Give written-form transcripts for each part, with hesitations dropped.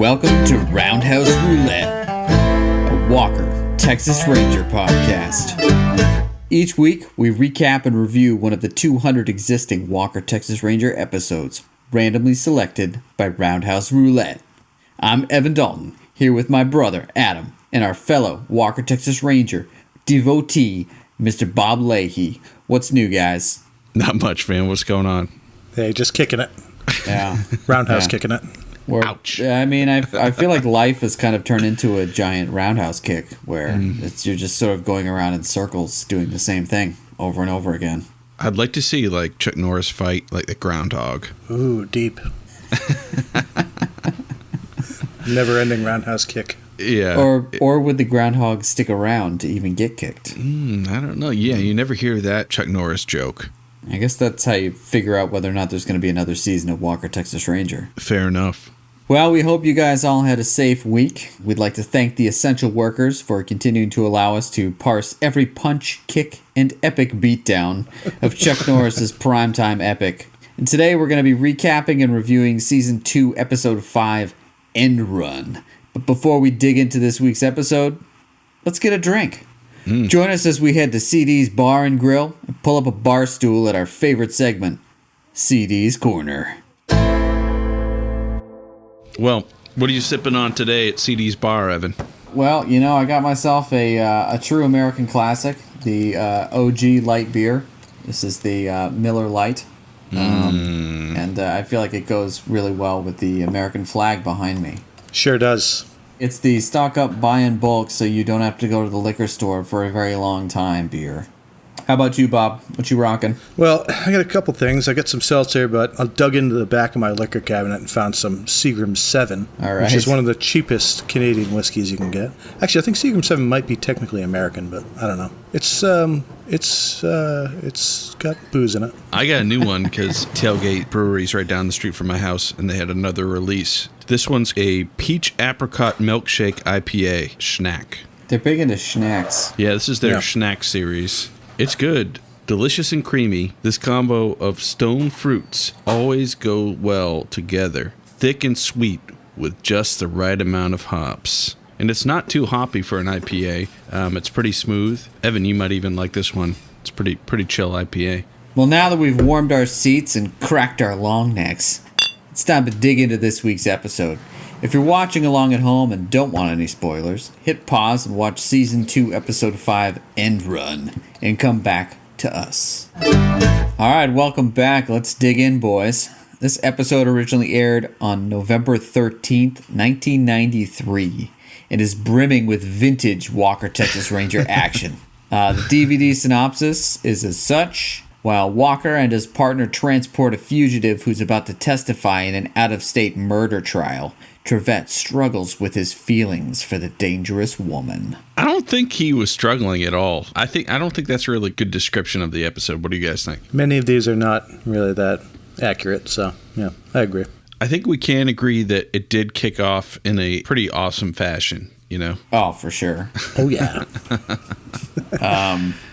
Welcome to Roundhouse Roulette, a Walker, Texas Ranger podcast. Each week, we recap and review one of the 200 existing Walker, Texas Ranger episodes, randomly selected by Roundhouse Roulette. I'm Evan Dalton, here with my brother, Adam, and our fellow Walker, Texas Ranger devotee, Mr. Bob Leahy. What's new, guys? Not much, man. What's going on? Hey, just kicking it. Yeah. Roundhouse kicking it. Ouch. I mean, I feel like life has kind of turned into a giant roundhouse kick where you're just sort of going around in circles doing the same thing over and over again. I'd like to see like Chuck Norris fight like the groundhog. Ooh, deep. Never-ending roundhouse kick. Yeah. Or would the groundhog stick around to even get kicked? I don't know. Yeah, you never hear that Chuck Norris joke. I guess that's how you figure out whether or not there's going to be another season of Walker, Texas Ranger. Fair enough. Well, we hope you guys all had a safe week. We'd like to thank the essential workers for continuing to allow us to parse every punch, kick, and epic beatdown of Chuck Norris's primetime epic. And today we're going to be recapping and reviewing Season 2, Episode 5, End Run. But before we dig into this week's episode, let's get a drink. Join us as we head to CD's Bar and Grill and pull up a bar stool at our favorite segment, CD's Corner. Well, what are you sipping on today at CD's Bar, Evan? Well, you know, I got myself a true American classic, the OG light beer. This is the Miller Lite. And I feel like it goes really well with the American flag behind me. Sure does. It's the stock up, buy in bulk, so you don't have to go to the liquor store for a very long time beer. How about you, Bob? What you rocking? Well, I got a couple things. I got some seltzer, but I dug into the back of my liquor cabinet and found some Seagram 7, All right. which is one of the cheapest Canadian whiskeys you can get. Actually, I think Seagram 7 might be technically American, but I don't know. It's got booze in it. I got a new one because Tailgate Brewery's right down the street from my house, and they had another release. This one's a peach apricot milkshake IPA, Schnack. They're big into schnacks. Yeah, this is their Schnack series. It's good. Delicious and creamy. This combo of stone fruits always go well together. Thick and sweet with just the right amount of hops. And it's not too hoppy for an IPA. It's pretty smooth. Evan, you might even like this one. It's pretty chill IPA. Well, now that we've warmed our seats and cracked our long necks, it's time to dig into this week's episode. If you're watching along at home and don't want any spoilers, hit pause and watch Season 2, Episode 5, End Run, and come back to us. Alright, welcome back. Let's dig in, boys. This episode originally aired on November 13th, 1993, and is brimming with vintage Walker, Texas Ranger action. The DVD synopsis is as such. While Walker and his partner transport a fugitive who's about to testify in an out-of-state murder trial, Trivette struggles with his feelings for the dangerous woman. I don't think he was struggling at all. I don't think that's a really good description of the episode. What do you guys think? Many of these are not really that accurate, so yeah, I agree. I think we can agree that it did kick off in a pretty awesome fashion, you know? Oh, for sure. Oh, yeah.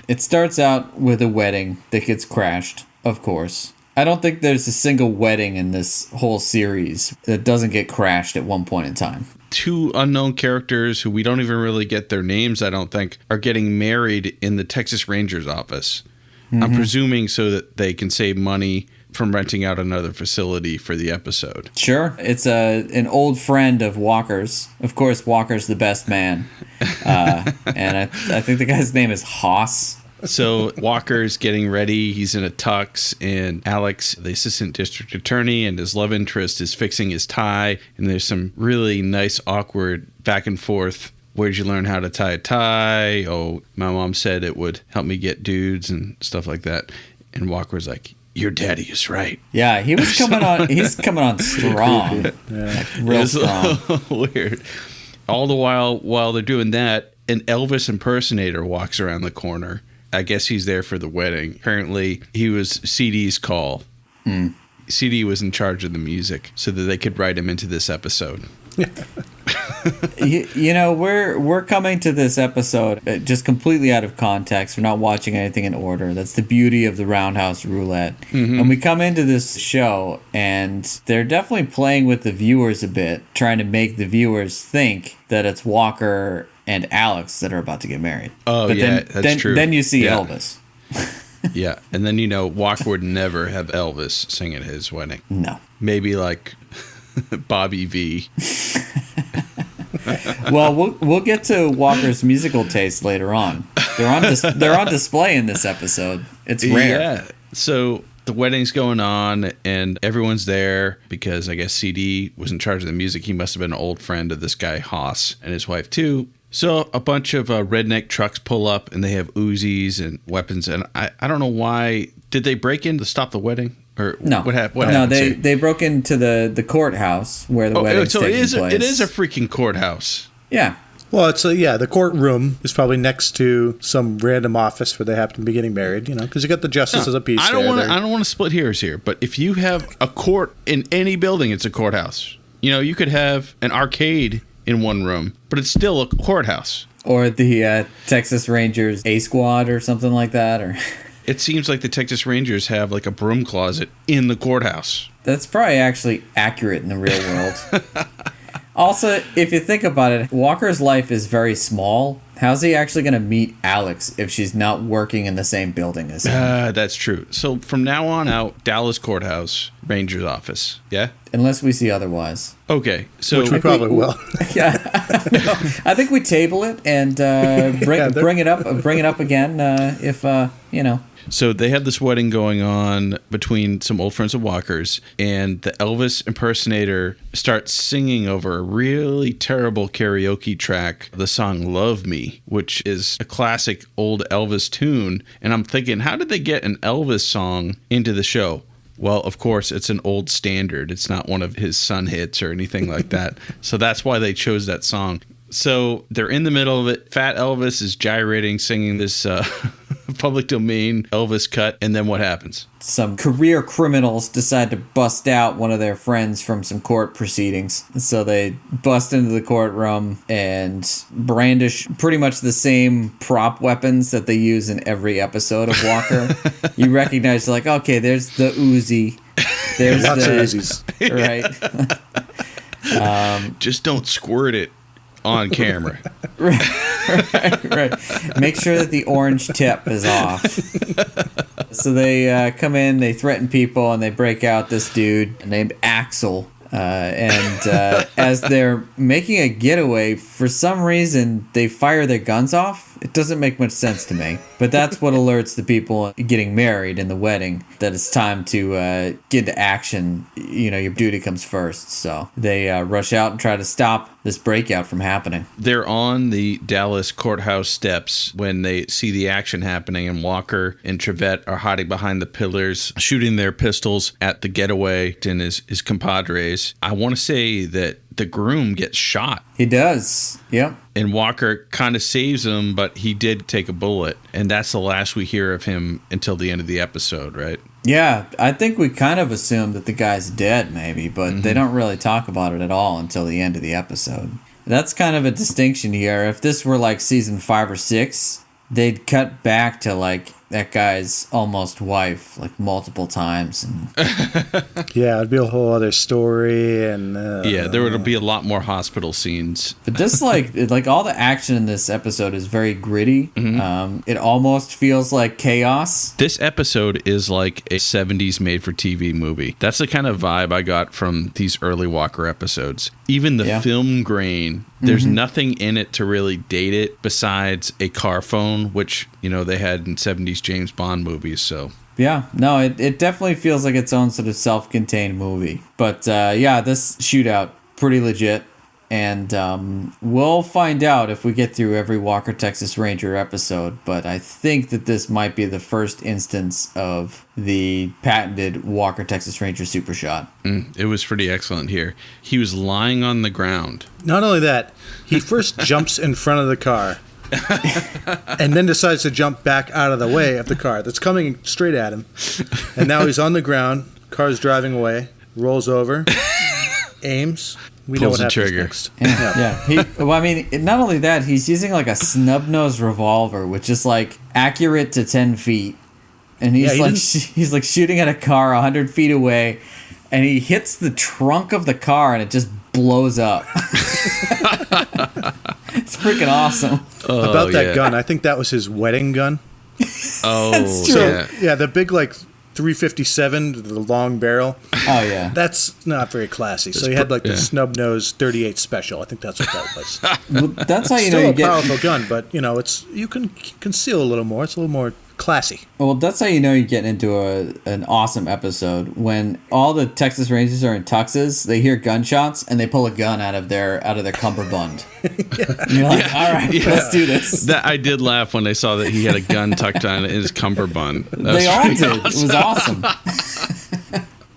It starts out with a wedding that gets crashed, of course. I don't think there's a single wedding in this whole series that doesn't get crashed at one point in time. Two unknown characters who we don't even really get their names, I don't think, are getting married in the Texas Rangers office. I'm presuming so that they can save money from renting out another facility for the episode. Sure. It's an old friend of Walker's. Of course, Walker's the best man. And I think the guy's name is Haas. So Walker's getting ready. He's in a tux, and Alex, the assistant district attorney, and his love interest is fixing his tie. And there's some really nice, awkward back and forth. Where'd you learn how to tie a tie? Oh, my mom said it would help me get dudes and stuff like that. And Walker's like, your daddy is right. Yeah, he was coming on. He's coming on strong. Like, real strong. Weird. All the while they're doing that, an Elvis impersonator walks around the corner. I guess he's there for the wedding. Apparently, he was CD's call. CD was in charge of the music so that they could write him into this episode. We're coming to this episode just completely out of context. We're not watching anything in order. That's the beauty of the Roundhouse Roulette. And we come into this show, and they're definitely playing with the viewers a bit, trying to make the viewers think that it's Walker and Alex that are about to get married. Oh, but yeah, that's true. Then you see Elvis. Yeah, and then Walker would never have Elvis sing at his wedding. No. Maybe like Bobby V. Well, we'll get to Walker's musical taste later on. They're on display in this episode. It's rare. Yeah. So the wedding's going on, and everyone's there because I guess CD was in charge of the music. He must have been an old friend of this guy Haas and his wife too. So a bunch of redneck trucks pull up, and they have Uzis and weapons. And I don't know why. Did they break in to stop the wedding? Or no. What happened? No, they broke into the courthouse where the wedding's taking place. It is a freaking courthouse. Yeah. Well, it's the courtroom is probably next to some random office where they happen to be getting married, because you got the justice of the peace. I don't want to split hairs here, but if you have a court in any building, it's a courthouse. You could have an arcade in one room, but it's still a courthouse. Or the Texas Rangers A Squad or something like that, or. It seems like the Texas Rangers have like a broom closet in the courthouse. That's probably actually accurate in the real world. Also, if you think about it, Walker's life is very small. How's he actually going to meet Alex if she's not working in the same building as him? That's true. So from now on out, Dallas Courthouse, Ranger's office. Yeah? Unless we see otherwise. Okay. So which we probably will. Yeah. No, I think we table it and bring it up again if. So they have this wedding going on between some old friends of Walker's, and the Elvis impersonator starts singing over a really terrible karaoke track, the song Love Me, which is a classic old Elvis tune. And I'm thinking, how did they get an Elvis song into the show? Well, of course, it's an old standard. It's not one of his son hits or anything like that. So that's why they chose that song. So they're in the middle of it. Fat Elvis is gyrating, singing this public domain Elvis cut. And then what happens? Some career criminals decide to bust out one of their friends from some court proceedings. So they bust into the courtroom and brandish pretty much the same prop weapons that they use in every episode of Walker. You recognize, like, okay, there's the Uzi. There's lots the of Uzis. Right. Just don't squirt it on camera. Right. Make sure that the orange tip is off. So they come in, they threaten people, and they break out this dude named Axel. As they're making a getaway, for some reason, they fire their guns off. It doesn't make much sense to me. But that's what alerts the people getting married in the wedding that it's time to get into action. Your duty comes first. So they rush out and try to stop this breakout from happening. They're on the Dallas courthouse steps when they see the action happening, and Walker and Trivette are hiding behind the pillars, shooting their pistols at the getaway and his compadres. I want to say that the groom gets shot. He does. Yep. And Walker kind of saves him, but he did take a bullet. And that's the last we hear of him until the end of the episode, right? Yeah, I think we kind of assume that the guy's dead, maybe, but they don't really talk about it at all until the end of the episode. That's kind of a distinction here. If this were like season 5 or 6, they'd cut back to like that guy's almost wife like multiple times. And yeah, it'd be a whole other story. And yeah, there would be a lot more hospital scenes. But this like all the action in this episode is very gritty. It almost feels like chaos. This episode is like a 70s made-for-TV movie. That's the kind of vibe I got from these early Walker episodes. Even the film grain, there's nothing in it to really date it besides a car phone, which, they had in 70s James Bond movies, so... Yeah, no, it definitely feels like its own sort of self-contained movie. But, this shootout, pretty legit. And we'll find out if we get through every Walker Texas Ranger episode. But I think that this might be the first instance of the patented Walker Texas Ranger super shot. It was pretty excellent here. He was lying on the ground. Not only that, he first jumps in front of the car. And then decides to jump back out of the way of the car that's coming straight at him. And now he's on the ground Car's driving away, rolls over, aims. We know Pulls what the happens trigger. next. Yeah. Well, I mean, not only that, he's using like a snub-nosed revolver, which is like accurate to 10 feet. And he's he's like shooting at a car 100 feet away, and he hits the trunk of the car, and it just blows up. It's freaking awesome. About that gun, I think that was his wedding gun. Oh, That's true. Yeah, the big, like, 357, the long barrel. Oh, yeah. That's not very classy. So he had, like, the snub-nosed 38 special. I think that's what that was. Well, that's how you know Still you a get... powerful gun, but, you can conceal a little more. It's a little more classy. Well, that's how you know you're getting into an awesome episode. When all the Texas Rangers are in tuxes, they hear gunshots, and they pull a gun out of their cummerbund. And you're like, all right, let's do this. That I did laugh when I saw that he had a gun tucked on in his cummerbund. They all did. Awesome. It was awesome.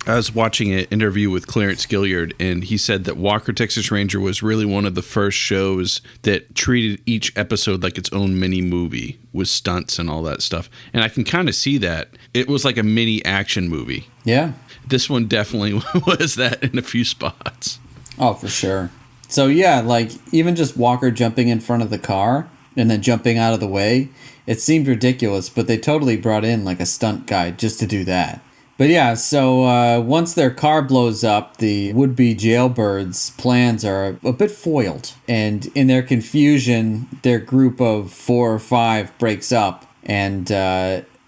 I was watching an interview with Clarence Gilliard, and he said that Walker, Texas Ranger was really one of the first shows that treated each episode like its own mini movie with stunts and all that stuff. And I can kind of see that. It was like a mini action movie. Yeah. This one definitely was that in a few spots. Oh, for sure. So, yeah, like, even just Walker jumping in front of the car and then jumping out of the way, it seemed ridiculous, but they totally brought in, like, a stunt guy just to do that. But yeah, so once their car blows up, the would-be jailbirds' plans are a bit foiled. And in their confusion, their group of 4 or 5 breaks up. And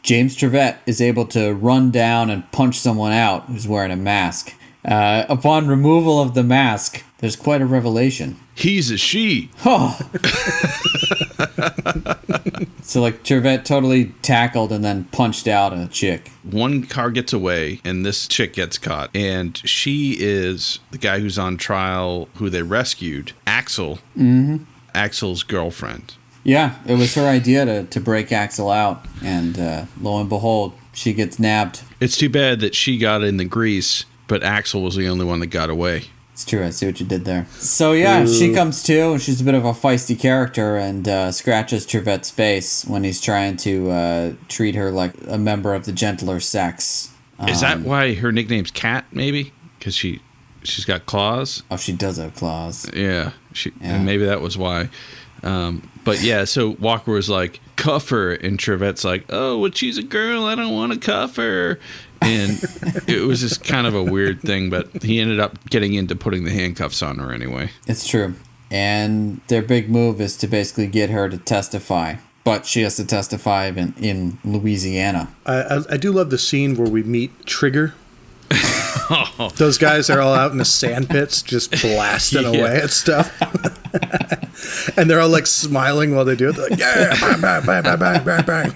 James Trivette is able to run down and punch someone out who's wearing a mask. Upon removal of the mask, there's quite a revelation. He's a she. Oh. So, like, Trivette totally tackled and then punched out a chick. One car gets away, and this chick gets caught. And she is the guy who's on trial, who they rescued, Axel. Mm-hmm. Axel's girlfriend. Yeah, it was her idea to break Axel out. And lo and behold, she gets nabbed. It's too bad that she got in the grease, but Axel was the only one that got away. It's true. I see what you did there. So, yeah, she comes to, and she's a bit of a feisty character and scratches Trivette's face when he's trying to treat her like a member of the gentler sex. Is that why her nickname's Cat, maybe? Because she's got claws? Oh, she does have claws. Yeah. And maybe that was why. But, yeah, so Walker was like, cuff her, and Trivette's like, oh, well, she's a girl. I don't want to cuff her. And it was just kind of a weird thing, but he ended up getting into putting the handcuffs on her anyway. It's true. And their big move is to basically get her to testify. But she has to testify in Louisiana. I do love the scene where we meet Trigger. Those guys are all out in the sand pits just blasting away at stuff. And they're all like smiling while they do it. They're like, yeah, bang, bang, bang, bang, bang, bang, bang.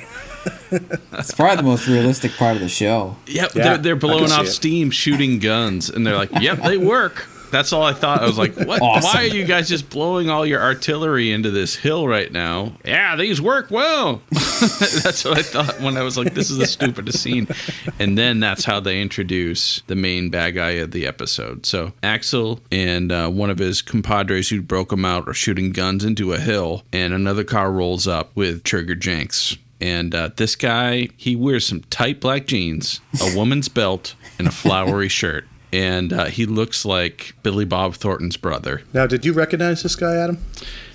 It's probably the most realistic part of the show. Yep, yeah, they're blowing off steam, shooting guns, and they're like, yep, they work. That's all I thought. I was like, what? Awesome. Why are you guys just blowing all your artillery into this hill right now? Yeah, these work well. That's what I thought when I was like, this is the stupidest scene. And then that's how they introduce the main bad guy of the episode. So Axel and one of his compadres who broke him out are shooting guns into a hill, and another car rolls up with Trigger Jenks. And this guy, he wears some tight black jeans, a woman's belt, and a flowery shirt. And he looks like Billy Bob Thornton's brother. Now, did you recognize this guy, Adam?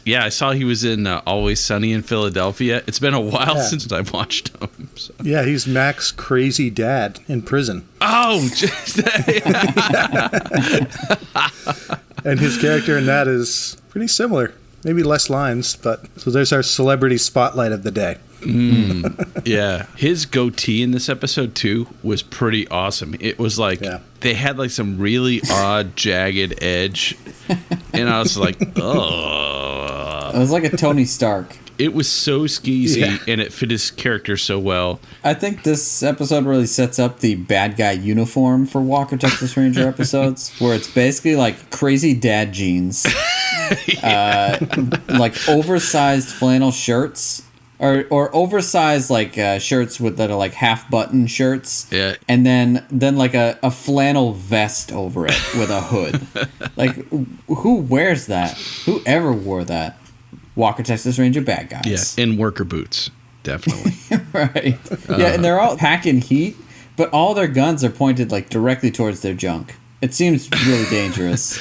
Yeah, I saw he was in Always Sunny in Philadelphia. It's been a while since I've watched him. So. Yeah, he's Mac's crazy dad in prison. Oh, just And his character in that is pretty similar. Maybe less lines, but so there's our celebrity spotlight of the day. Yeah, his goatee in this episode too was pretty awesome. It was like they had like some really odd jagged edge, and I was like, oh, it was like a Tony Stark. It was so skeezy, and it fit his character so well. I think this episode really sets up the bad guy uniform for Walker Texas Ranger episodes, where it's basically like crazy dad jeans, like oversized flannel shirts. Or oversized like shirts that are like half button shirts, and then like a flannel vest over it with a hood. Like who wears that? Who ever wore that? Walker Texas Ranger bad guys. Yeah, in worker boots, definitely. Right. Yeah, and they're all packing heat, But all their guns are pointed like directly towards their junk. It seems really dangerous.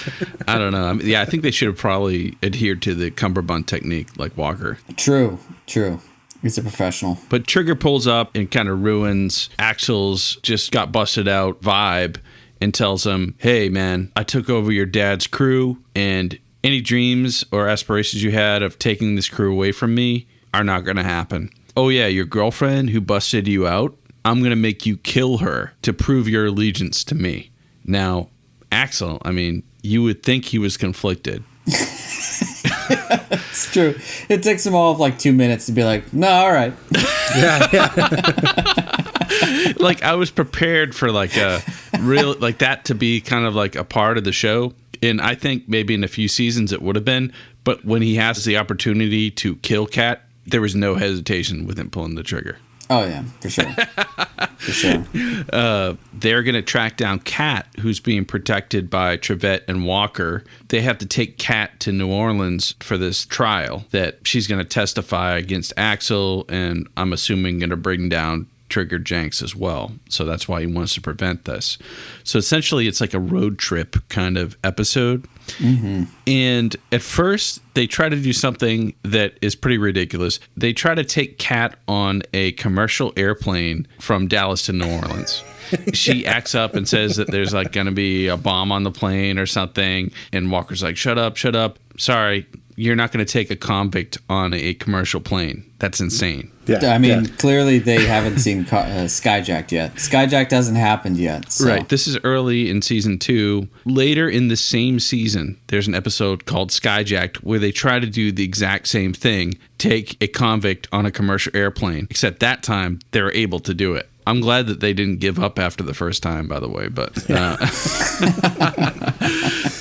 I don't know. I think they should have probably adhered to the cummerbund technique like Walker. True. He's a professional. But Trigger pulls up and kind of ruins Axel's just got busted out vibe and tells him, hey, man, I took over your dad's crew, and any dreams or aspirations you had of taking this crew away from me are not going to happen. Oh, yeah, your girlfriend who busted you out? I'm going to make you kill her to prove your allegiance to me. Now, Axel, you would think he was conflicted. It's true. It takes him all of like 2 minutes to be like, no, all right. Yeah. Like, I was prepared for like a real, like that to be kind of like a part of the show. And I think maybe in a few seasons it would have been. But when he has the opportunity to kill Kat, there was no hesitation with him pulling the trigger. Oh, yeah, for sure. For sure. They're going to track down Kat, who's being protected by Trivette and Walker. They have to take Kat to New Orleans for this trial that she's going to testify against Axel, and I'm assuming going to bring down Trigger Jenks as well. So that's why he wants to prevent this. So essentially, it's like a road trip kind of episode. Mm-hmm. And at first, they try to do something that is pretty ridiculous. They try to take Kat on a commercial airplane from Dallas to New Orleans. She acts up and says that there's like going to be a bomb on the plane or something. And Walker's like, shut up. Sorry, you're not going to take a convict on a commercial plane. That's insane. Yeah, clearly they haven't seen Skyjacked yet. Skyjacked hasn't happened yet. So. Right. This is early in season 2. Later in the same season, there's an episode called Skyjacked where they try to do the exact same thing, take a convict on a commercial airplane, except that time they were able to do it. I'm glad that they didn't give up after the first time, by the way. But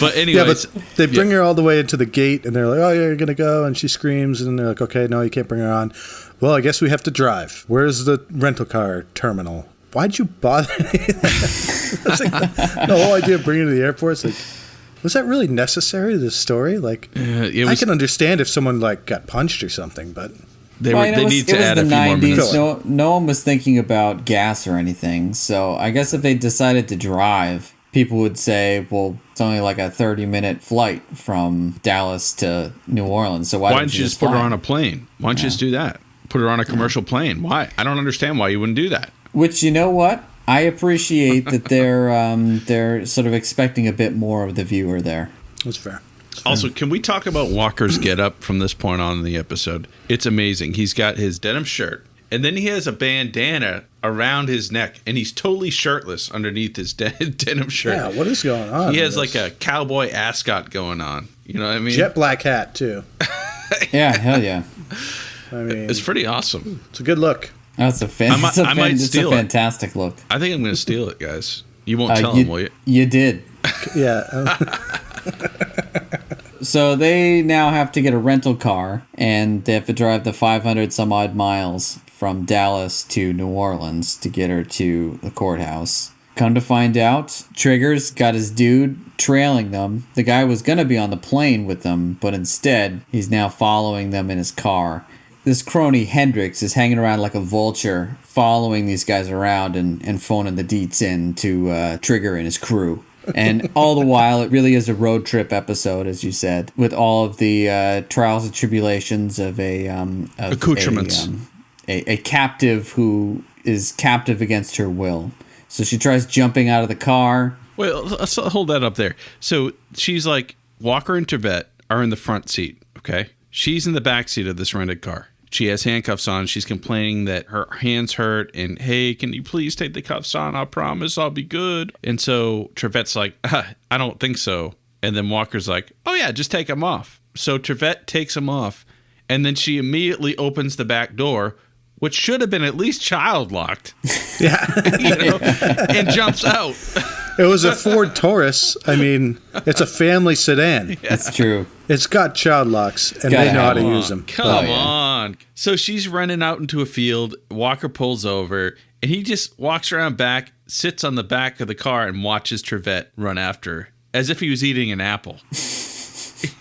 but anyways. Yeah, but they bring her all the way into the gate, and they're like, oh, yeah, you're going to go. And she screams, and they're like, okay, no, you can't bring her on. Well, I guess we have to drive. Where's the rental car terminal? Why'd you bother? That's like the whole idea of bringing her to the airport. It's like, was that really necessary to the story? Like, I can understand if someone like got punched or something, but... They need to add a few more minutes. No one was thinking about gas or anything. So I guess if they decided to drive, people would say, well, it's only like a 30-minute flight from Dallas to New Orleans. So why don't you just put her on a plane? Why don't you just do that? Put her on a commercial plane. Why? I don't understand why you wouldn't do that. Which, you know what? I appreciate that they're sort of expecting a bit more of the viewer there. That's fair. Also, can we talk about Walker's getup from this point on in the episode? It's amazing. He's got his denim shirt, and then he has a bandana around his neck, and he's totally shirtless underneath his denim shirt. Yeah, what is going on? He has like a cowboy ascot going on. You know what I mean? Jet black hat, too. Yeah, hell yeah. I mean, it's pretty awesome. It's a good look. That's a fantastic look. I think I'm going to steal it, guys. You won't tell him, will you? You did. Yeah. So they now have to get a rental car, and they have to drive the 500 some odd miles from Dallas to New Orleans to get her to the courthouse. Come to find out, Trigger's got his dude trailing them. The guy was going to be on the plane with them, but instead, he's now following them in his car. This crony Hendrix is hanging around like a vulture, following these guys around and phoning the deets in to Trigger and his crew. And all the while, it really is a road trip episode, as you said, with all of the trials and tribulations of accoutrements. A captive who is captive against her will. So she tries jumping out of the car. Wait, let's hold that up there. So she's like, Walker and Trivette are in the front seat, okay? She's in the back seat of this rented car. She has handcuffs on. She's complaining that her hands hurt and, hey, can you please take the cuffs on? I promise I'll be good. And so Trivette's like, I don't think so. And then Walker's like, oh, yeah, just take them off. So Trivette takes them off. And then she immediately opens the back door, which should have been at least child locked. Yeah. And jumps out. It was a Ford Taurus. I mean, it's a family sedan. Yeah. That's true. It's got child locks, and they know how to use them. Come on. So she's running out into a field. Walker pulls over, and he just walks around back, sits on the back of the car, and watches Trivette run after her, as if he was eating an apple.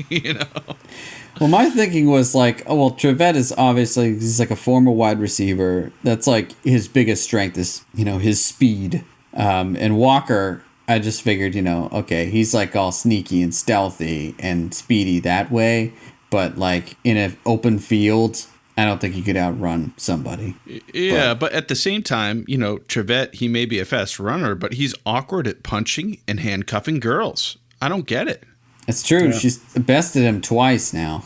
you know. Well, my thinking was like, oh, well, Trivette is obviously, he's like a former wide receiver. That's like his biggest strength is, his speed. And Walker, I just figured, okay, he's like all sneaky and stealthy and speedy that way. But like in an open field, I don't think he could outrun somebody. Yeah, but at the same time, Trivette, he may be a fast runner, but he's awkward at punching and handcuffing girls. I don't get it. It's true. Yeah. She's bested him twice now.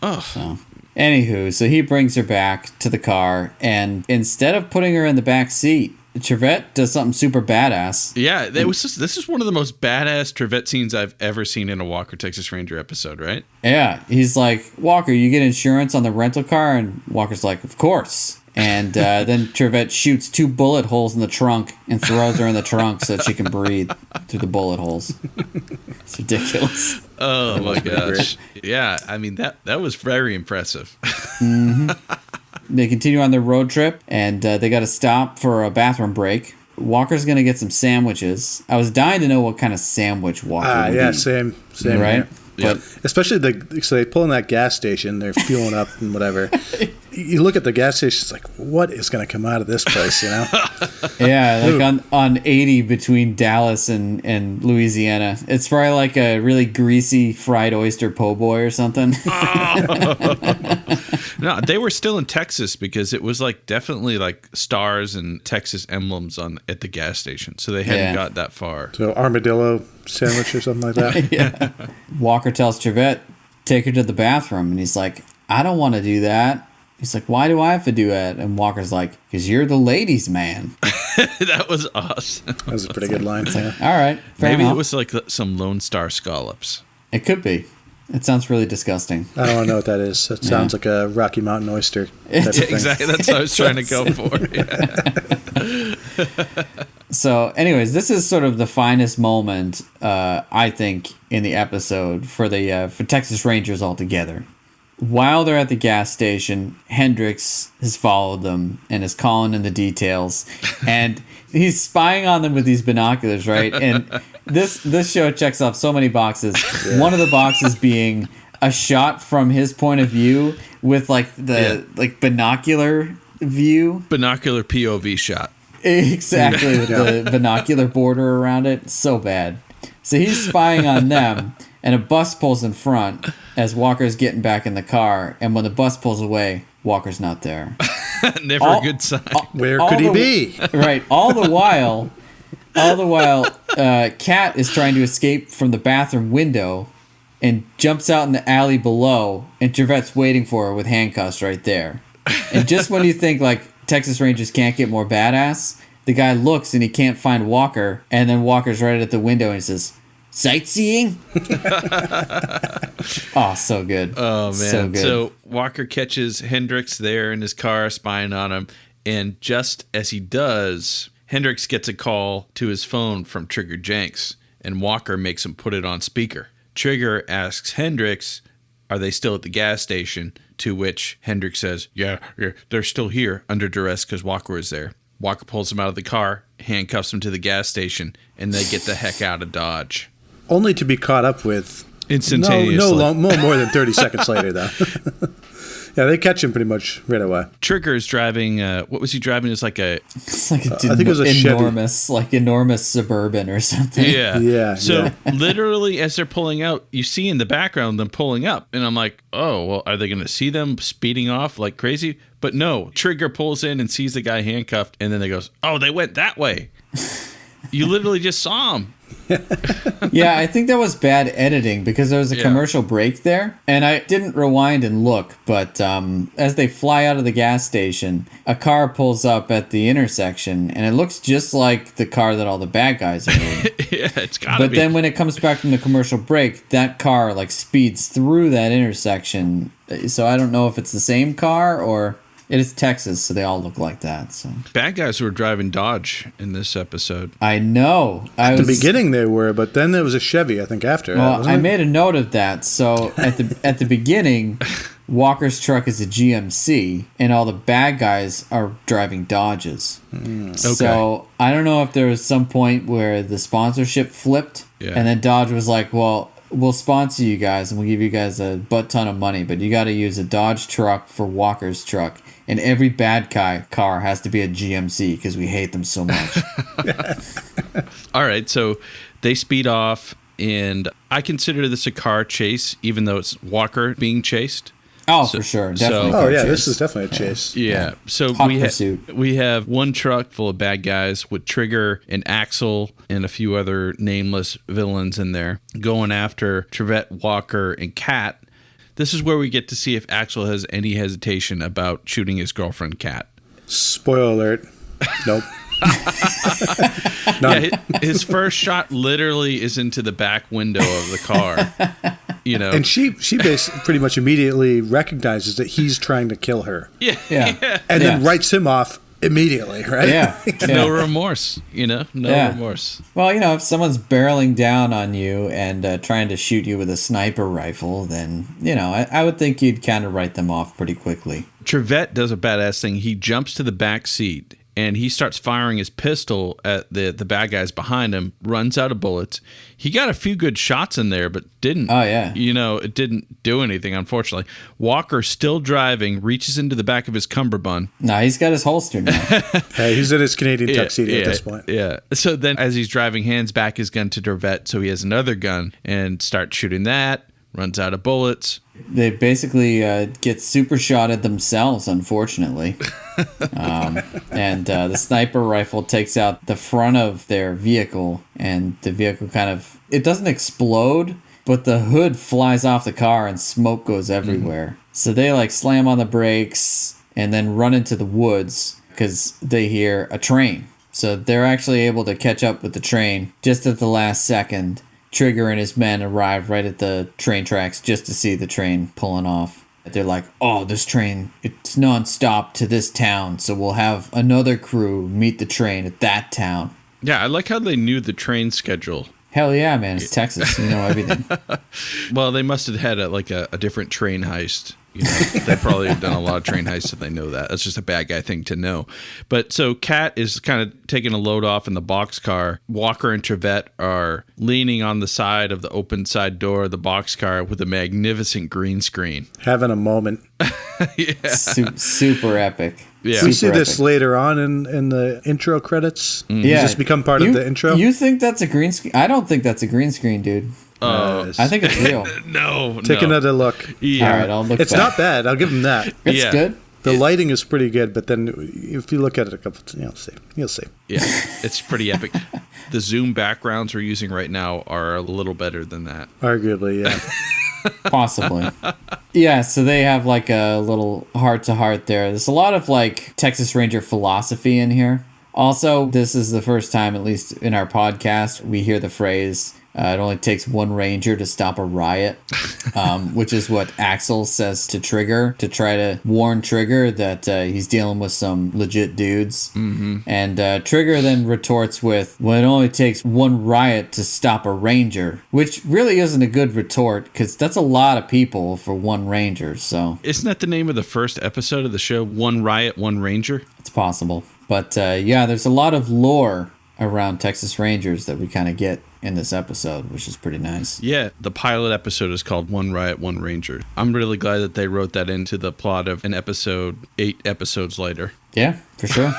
Oh. So, anywho, so he brings her back to the car, and instead of putting her in the back seat, Trivette does something super badass. Yeah, this is one of the most badass Trivette scenes I've ever seen in a Walker, Texas Ranger episode, right? Yeah, he's like, Walker, you get insurance on the rental car? And Walker's like, of course. And then Trivette shoots 2 bullet holes in the trunk and throws her in the trunk so that she can breathe through the bullet holes. It's ridiculous. Oh, my gosh. Yeah, I mean, that was very impressive. Mm-hmm. They continue on their road trip, and they got to stop for a bathroom break. Walker's going to get some sandwiches. I was dying to know what kind of sandwich Walker would eat. Same. Right? Yeah. But especially so they pull in that gas station, they're fueling up and whatever. You look at the gas station, it's like, what is going to come out of this place, Yeah, like on 80 between Dallas and Louisiana. It's probably like a really greasy fried oyster po' boy or something. No, they were still in Texas because it was like definitely like stars and Texas emblems at the gas station. So they hadn't got that far. So armadillo sandwich or something like that. Yeah. Walker tells Trivette, take her to the bathroom. And he's like, I don't want to do that. He's like, why do I have to do it? And Walker's like, because you're the ladies' man. That was awesome. That was a pretty good line. All right. Maybe enough. it was like some Lone Star scallops. It could be. It sounds really disgusting. I don't know what that is. That sounds like a Rocky Mountain oyster type of thing. Exactly. That's what I was trying to go for. So, anyways, this is sort of the finest moment, I think, in the episode for Texas Rangers altogether. While they're at the gas station, Hendrix has followed them and is calling in the details, and he's spying on them with these binoculars, right? And this show checks off so many boxes. Yeah. One of the boxes being a shot from his point of view with like the binocular view, binocular POV shot. Exactly, with the binocular border around it. So bad. So he's spying on them, and a bus pulls in front as Walker's getting back in the car. And when the bus pulls away, Walker's not there. Never a good sign. Where could he be? Right. All the while, Kat is trying to escape from the bathroom window and jumps out in the alley below, and Trivette's waiting for her with handcuffs right there. And just when you think like Texas Rangers can't get more badass, the guy looks and he can't find Walker, and then Walker's right at the window and he says, sightseeing? Oh, so good. Oh, man. So good. So Walker catches Hendrix there in his car spying on him, and just as he does, Hendrix gets a call to his phone from Trigger Jenks, and Walker makes him put it on speaker. Trigger asks Hendrix, are they still at the gas station? To which Hendrix says, yeah, they're still here under duress because Walker is there. Walker pulls him out of the car, handcuffs him to the gas station, and they get the heck out of Dodge. Only to be caught up with instantaneously. No more than 30 seconds later, though. Yeah, they catch him pretty much right away. Trigger is driving. What was he driving? It's like a I think it was a enormous Suburban or something. Yeah. So literally, as they're pulling out, you see in the background them pulling up, and I'm like, oh, well, are they going to see them speeding off like crazy? But no, Trigger pulls in and sees the guy handcuffed, and then they goes, oh, they went that way. You literally just saw him. Yeah, I think that was bad editing because there was a commercial break there, and I didn't rewind and look, but as they fly out of the gas station, a car pulls up at the intersection, and it looks just like the car that all the bad guys are in. Yeah, it's gotta be. But then when it comes back from the commercial break, that car like speeds through that intersection, so I don't know if it's the same car or... It is Texas, so they all look like that. So bad guys were driving Dodge in this episode. I know. At the beginning they were, but then there was a Chevy, I think, after. Well, I made a note of that. So at the beginning, Walker's truck is a GMC, and all the bad guys are driving Dodges. Okay. So I don't know if there was some point where the sponsorship flipped, and then Dodge was like, well, we'll sponsor you guys and we'll give you guys a butt ton of money, but you got to use a Dodge truck for Walker's truck. And every bad guy car has to be a GMC because we hate them so much. All right, so they speed off, and I consider this a car chase, even though it's Walker being chased. Oh, for sure. Definitely. This is definitely a chase. Yeah. So Hot pursuit. We have one truck full of bad guys with Trigger and Axel and a few other nameless villains in there going after Trivette, Walker, and Kat. This is where we get to see if Axel has any hesitation about shooting his girlfriend, Kat. Spoiler alert. Nope. Yeah, his first shot literally is into the back window of the car. You know, and she basically pretty much immediately recognizes that he's trying to kill her. Yeah. And then writes him off immediately, right? Yeah. No remorse, no remorse. Well, if someone's barreling down on you and trying to shoot you with a sniper rifle, then, I would think you'd kind of write them off pretty quickly. Trivette does a badass thing. He jumps to the back seat and he starts firing his pistol at the bad guys behind him, runs out of bullets. He got a few good shots in there, but didn't. Oh, yeah. It didn't do anything, unfortunately. Walker, still driving, reaches into the back of his cummerbund. No, he's got his holster now. Hey, he's in his Canadian tuxedo at this point. Yeah. So then as he's driving, hands back his gun to Trivette, so he has another gun, and starts shooting that, runs out of bullets. They basically get super shot at themselves, unfortunately. And the sniper rifle takes out the front of their vehicle, and the vehicle it doesn't explode, but the hood flies off the car and smoke goes everywhere. So they slam on the brakes and then run into the woods because they hear a train. So they're actually able to catch up with the train just at the last second. Trigger and his men arrive right at the train tracks just to see the train pulling off. They're like, oh, this train, it's nonstop to this town, so we'll have another crew meet the train at that town. Yeah, I like how they knew the train schedule. Hell yeah, man, it's Texas. You know everything. Well, they must have had a different train heist. They probably have done a lot of train heists if they know that. That's just a bad guy thing to know. But so Kat is kind of taking a load off in the boxcar. Walker and Trivette are leaning on the side of the open side door of the boxcar with a magnificent green screen. Having a moment. Yeah. Super epic. Yeah. We see this later on in the intro credits. Yeah. Does this become part of the intro? You think that's a green screen? I don't think that's a green screen, dude. I think it's real. No. Take another look. Yeah. All right, I'll look It's back. not bad. I'll give him that. It's good. The lighting is pretty good, but then if you look at it a couple, you'll see. Yeah, it's pretty epic. The zoom backgrounds we're using right now are a little better than that. Arguably, yeah. Possibly. Yeah, so they have a little heart-to-heart there. There's a lot of Texas Ranger philosophy in here. Also, this is the first time, at least in our podcast, we hear the phrase, it only takes one ranger to stop a riot, which is what Axel says to Trigger to try to warn Trigger that he's dealing with some legit dudes. Mm-hmm. And Trigger then retorts with, well, it only takes one riot to stop a ranger, which really isn't a good retort because that's a lot of people for one ranger. So isn't that the name of the first episode of the show? One riot, one ranger? It's possible. But yeah, there's a lot of lore around Texas Rangers that we kind of get in this episode, which is pretty nice. Yeah, the pilot episode is called One Riot, One Ranger. I'm really glad that they wrote that into the plot of an episode 8 episodes later. Yeah, for sure.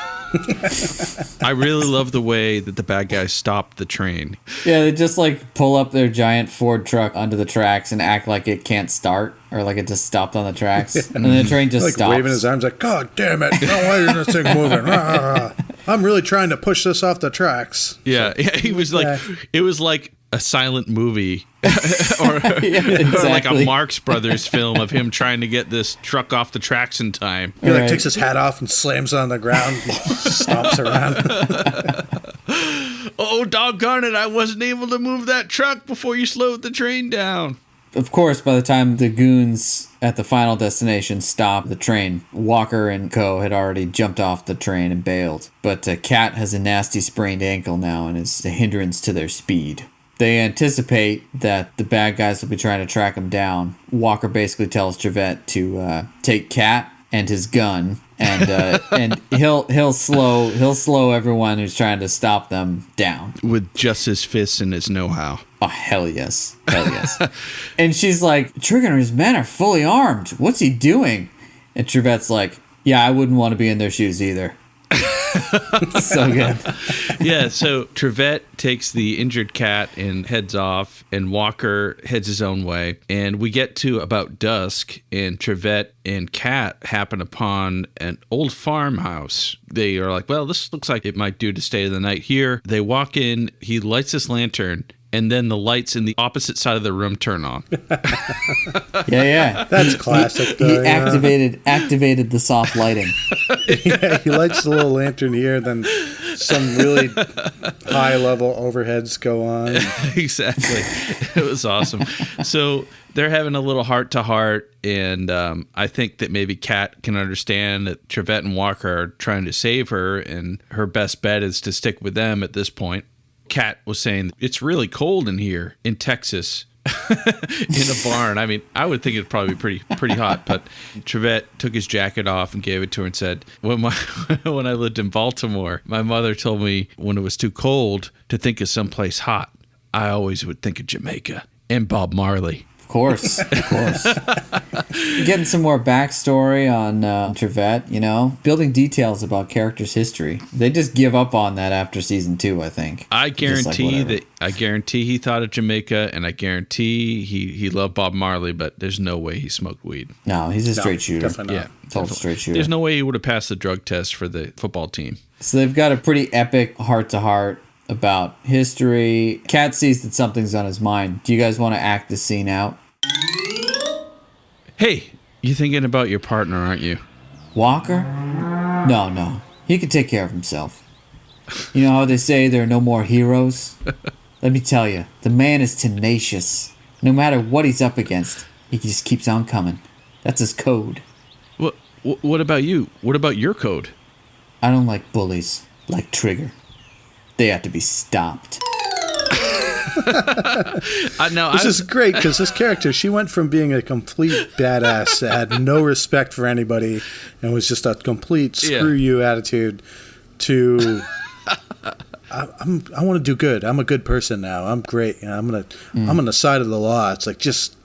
I really love the way that the bad guys stopped the train. Yeah, they just pull up their giant Ford truck onto the tracks and act like it can't start or it just stopped on the tracks. And then the train just stops. Waving his arms God damn it. No way is this thing moving. I'm really trying to push this off the tracks. Yeah, he was it was like a silent movie or like a Marx Brothers film of him trying to get this truck off the tracks in time. He takes his hat off and slams it on the ground and stomps around. Oh, doggone it, I wasn't able to move that truck before you slowed the train down. Of course, by the time the goons at the final destination stopped the train, Walker and co. had already jumped off the train and bailed. But Kat has a nasty sprained ankle now and is a hindrance to their speed. They anticipate that the bad guys will be trying to track him down. Walker basically tells Trivette to take Kat and his gun, and he'll slow everyone who's trying to stop them down with just his fists and his know-how. Oh, hell yes. Hell yes. And she's like, Trigger and his men are fully armed. What's he doing? And Trivette's like, yeah, I wouldn't want to be in their shoes either. So good. Yeah, so Trivette takes the injured cat and heads off, and Walker heads his own way. And we get to about dusk, and Trivette and Cat happen upon an old farmhouse. They are like, well, this looks like it might do to stay the night here. They walk in, he lights his lantern, and then the lights in the opposite side of the room turn on. Yeah. That's classic. He activated the soft lighting. Yeah, he lights the little lantern here, then some really high-level overheads go on. Exactly. It was awesome. So they're having a little heart-to-heart, and I think that maybe Kat can understand that Trivette and Walker are trying to save her, and her best bet is to stick with them at this point. Kat was saying, it's really cold in here in Texas. In a barn. I mean, I would think it'd probably be pretty hot, but Trivette took his jacket off and gave it to her and said, when I lived in Baltimore, my mother told me when it was too cold to think of someplace hot, I always would think of Jamaica and Bob Marley. Of course. Getting some more backstory on Trivette, building details about characters' history. They just give up on that after season 2, I think. I guarantee he thought of Jamaica, and I guarantee he loved Bob Marley, but there's no way he smoked weed. No, he's a straight shooter. Definitely not. Yeah, total straight shooter. There's no way he would have passed the drug test for the football team. So they've got a pretty epic heart-to-heart about history. Kat sees that something's on his mind. Do you guys want to act this scene out? Hey, you're thinking about your partner, aren't you? Walker? No. He can take care of himself. You know how they say there are no more heroes? Let me tell you, the man is tenacious. No matter what he's up against, he just keeps on coming. That's his code. What about you? What about your code? I don't like bullies, like Trigger. They have to be stopped. This is great because this character, she went from being a complete badass that had no respect for anybody and was just a complete screw you attitude to I want to do good. I'm a good person now. I'm great. I'm on the side of the law. It's like just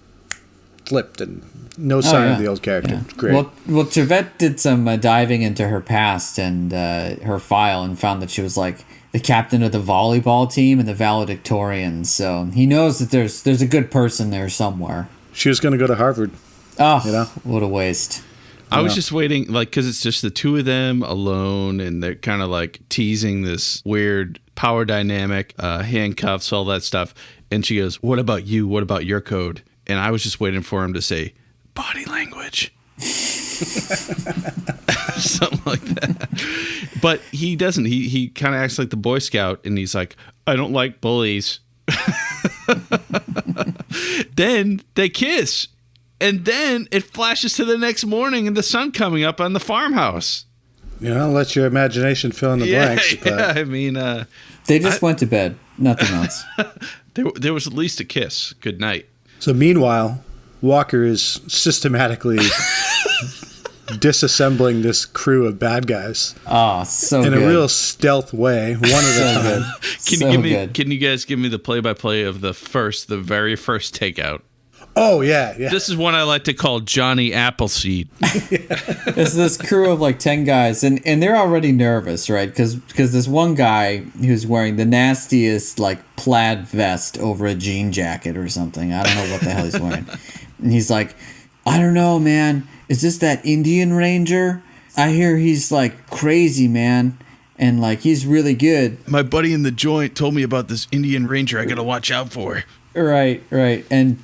flipped and no sign of the old character. It's great. Well, Trivette did some diving into her past and her file and found that she was like the captain of the volleyball team and the valedictorian. So he knows that there's a good person there somewhere. She was going to go to Harvard. Oh, what a waste. I was just waiting, because it's just the two of them alone, and they're kind of like teasing this weird power dynamic, handcuffs, all that stuff. And she goes, what about you? What about your code? And I was just waiting for him to say, body language. Something like that. But he doesn't. He kind of acts like the Boy Scout, and he's like, I don't like bullies. Then they kiss. And then it flashes to the next morning and the sun coming up on the farmhouse. Let your imagination fill in the blanks. But Yeah, I mean... they just went to bed. Nothing else. There was at least a kiss. Good night. So meanwhile, Walker is systematically disassembling this crew of bad guys. Oh, so in good. a real stealth way, one at a time. Can you guys give me the play-by-play of the very first takeout? Oh, yeah. This is one I like to call Johnny Appleseed. It's this crew of like 10 guys, and they're already nervous, right? Because this one guy who's wearing the nastiest like plaid vest over a jean jacket or something. I don't know what the hell he's wearing. And he's like, I don't know, man. Is this that Indian Ranger? I hear he's like crazy, man. And like he's really good. My buddy in the joint told me about this Indian Ranger I gotta watch out for. Right. And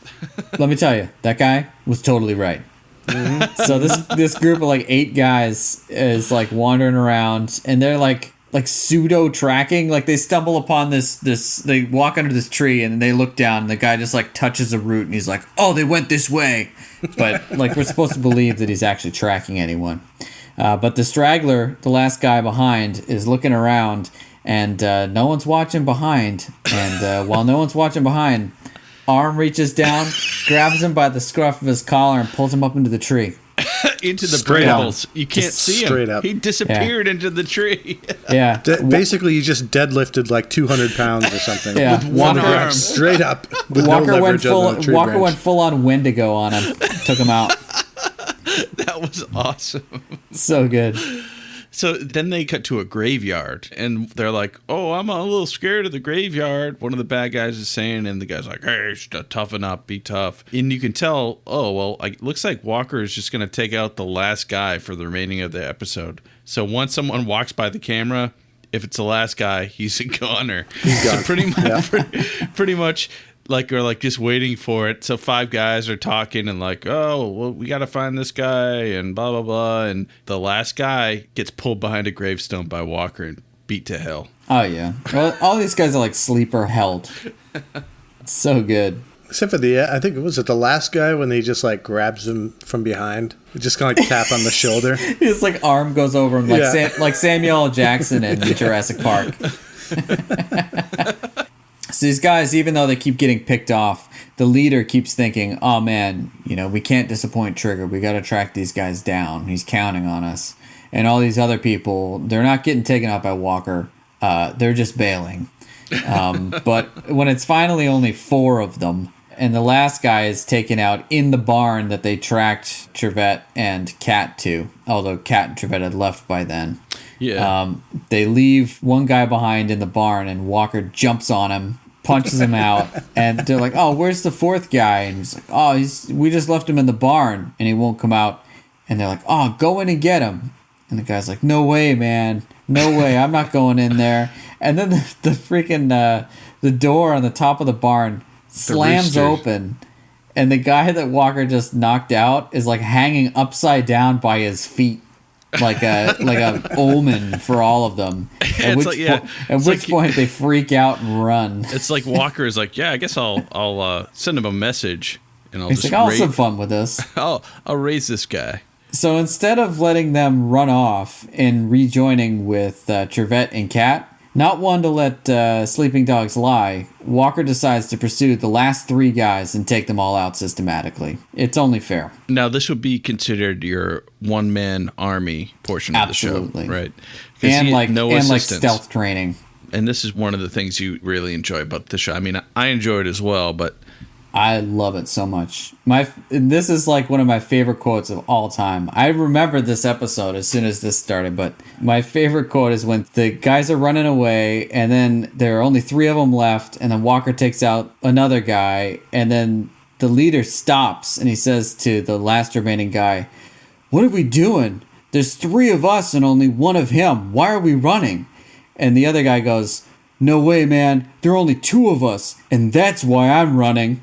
let me tell you, that guy was totally right. Mm-hmm. So this group of like 8 guys is like wandering around, and they're like pseudo tracking. Like they stumble upon this. They walk under this tree, and they look down, and the guy just like touches a root, and he's like, "Oh, they went this way." But like we're supposed to believe that he's actually tracking anyone. But the straggler, the last guy behind, is looking around, and no one's watching behind. And while no one's watching behind, arm reaches down, grabs him by the scruff of his collar, and pulls him up into the tree. into the Straight up. brambles. You can't Just see him. straight up. He disappeared into the tree. Yeah. Basically, you just deadlifted like 200 pounds or something. Yeah. With one Walker- arm. Straight up. With Walker no went leverage full. on the tree Walker branch. went full on Wendigo on him. Took him out. That was awesome. So good. So then they cut to a graveyard, and they're like, "Oh, I'm a little scared of the graveyard." One of the bad guys is saying, and the guy's like, "Hey, toughen up, be tough." And you can tell, oh, well, it looks like Walker is just going to take out the last guy for the remaining of the episode. So once someone walks by the camera, if it's the last guy, he's a goner. He's gone. So pretty much, Yeah. pretty much. Like, we're like just waiting for it. So 5 guys are talking and like, oh, well, we got to find this guy and blah, blah, blah. And the last guy gets pulled behind a gravestone by Walker and beat to hell. Oh yeah. Well, all these guys are like sleeper held. It's so good. Except for I think it was the last guy when he just like grabs him from behind. Just kind of like tap on the shoulder. His like arm goes over him like Yeah. like Samuel L. Jackson in Jurassic Park. So these guys, even though they keep getting picked off, the leader keeps thinking, oh man, we can't disappoint Trigger. We got to track these guys down. He's counting on us. And all these other people, they're not getting taken out by Walker. They're just bailing. But when it's finally only 4 of them, and the last guy is taken out in the barn that they tracked Trivette and Cat to, although Cat and Trivette had left by then. Yeah. They leave one guy behind in the barn, and Walker jumps on him, punches him out, and they're like, "Oh, where's the 4th guy?" And he's like, "Oh, we just left him in the barn, and he won't come out." And they're like, "Oh, go in and get him." And the guy's like, "No way, man, no way, I'm not going in there." And then the freaking the door on the top of the barn slams rooster. open, and the guy that Walker just knocked out is like hanging upside down by his feet. Like a omen for all of them. At which point they freak out and run. It's like Walker is like, yeah, I guess I'll send him a message and He's like, I'll have some fun with this. I'll raise this guy. So instead of letting them run off and rejoining with Trivette and Cat, not one to let sleeping dogs lie, Walker decides to pursue the last 3 guys and take them all out systematically. It's only fair. Now, this would be considered your one-man army portion of the show, right? And like assistance. stealth training. And this is one of the things you really enjoy about the show. I mean, I enjoy it as well, but I love it so much. This is like one of my favorite quotes of all time. I remember this episode as soon as this started, but my favorite quote is when the guys are running away, and then there are only 3 of them left, and then Walker takes out another guy, and then the leader stops, and he says to the last remaining guy, "What are we doing? There's 3 of us and only 1 of him. Why are we running?" And the other guy goes, "No way, man. There are only 2 of us, and that's why I'm running."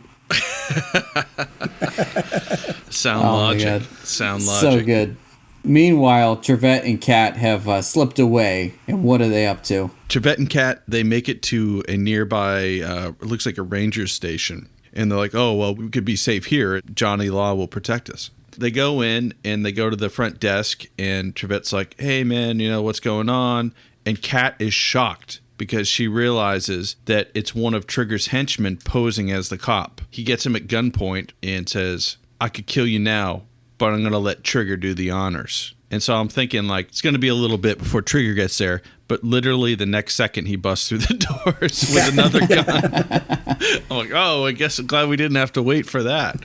Sound logic. So good. Meanwhile, Trivette and Cat have slipped away, and what are they up to? Trivette and Cat, they make it to a nearby, it looks like a ranger station, and they're like, oh, well, we could be safe here. Johnny Law will protect us. They go in, and they go to the front desk, and Trivette's like, hey, man, what's going on? And Cat is shocked because she realizes that it's one of Trigger's henchmen posing as the cop. He gets him at gunpoint and says, I could kill you now, but I'm going to let Trigger do the honors. And so I'm thinking, like, it's going to be a little bit before Trigger gets there, but literally the next second he busts through the doors with another gun. I'm like, oh, I guess I'm glad we didn't have to wait for that.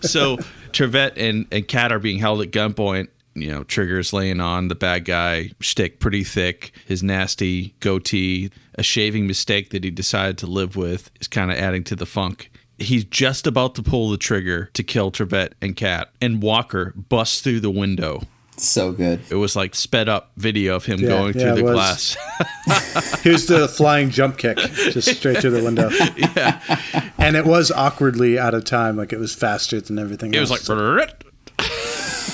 So Trivette and Cat are being held at gunpoint. Trigger's laying on the bad guy shtick pretty thick. His nasty goatee, a shaving mistake that he decided to live with, is kind of adding to the funk. He's just about to pull the trigger to kill Trivette and Cat, and Walker busts through the window. So good. It was like sped up video of him going through the glass. Here's the flying jump kick, just straight through the window. Yeah. And it was awkwardly out of time, like it was faster than everything else. It was like...